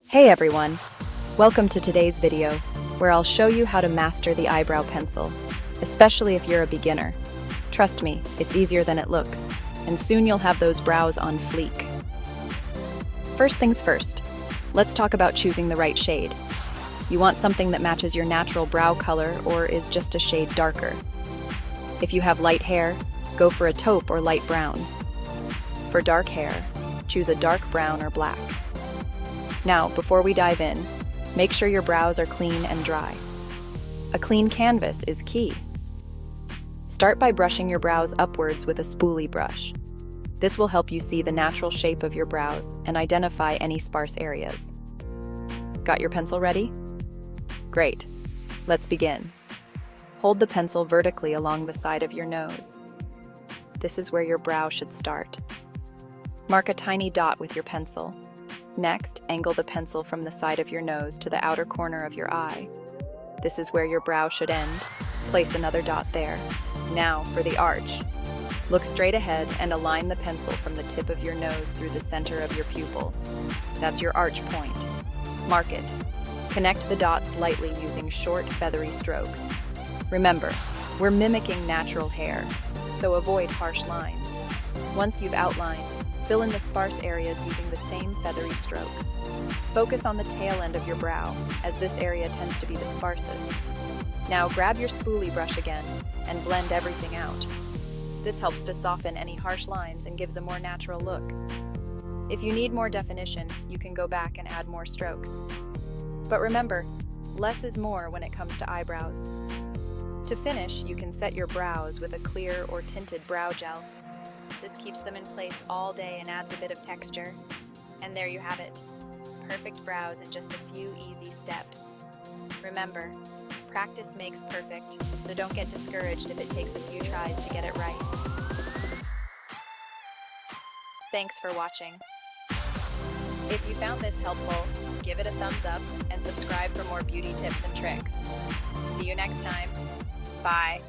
Hey everyone! Welcome to today's video, where I'll show you how to master the eyebrow pencil, especially if you're a beginner. Trust me, it's easier than it looks, and soon you'll have those brows on fleek. First things first, let's talk about choosing the right shade. You want something that matches your natural brow color or is just a shade darker. If you have light hair, go for a taupe or light brown. For dark hair, choose a dark brown or black. Now, before we dive in, make sure your brows are clean and dry. A clean canvas is key. Start by brushing your brows upwards with a spoolie brush. This will help you see the natural shape of your brows and identify any sparse areas. Got your pencil ready? Great. Let's begin. Hold the pencil vertically along the side of your nose. This is where your brow should start. Mark a tiny dot with your pencil. Next, angle the pencil from the side of your nose to the outer corner of your eye. This is where your brow should end. Place another dot there. Now for the arch. Look straight ahead and align the pencil from the tip of your nose through the center of your pupil. That's your arch point. Mark it. Connect the dots lightly using short, feathery strokes. Remember, we're mimicking natural hair, so avoid harsh lines. Once you've outlined, fill in the sparse areas using the same feathery strokes. Focus on the tail end of your brow, as this area tends to be the sparsest. Now grab your spoolie brush again and blend everything out. This helps to soften any harsh lines and gives a more natural look. If you need more definition, you can go back and add more strokes. But remember, less is more when it comes to eyebrows. To finish, you can set your brows with a clear or tinted brow gel. This keeps them in place all day and adds a bit of texture. And there you have it. Perfect brows in just a few easy steps. Remember, practice makes perfect, so don't get discouraged if it takes a few tries to get it right. Thanks for watching. If you found this helpful, give it a thumbs up and subscribe for more beauty tips and tricks. See you next time. Bye.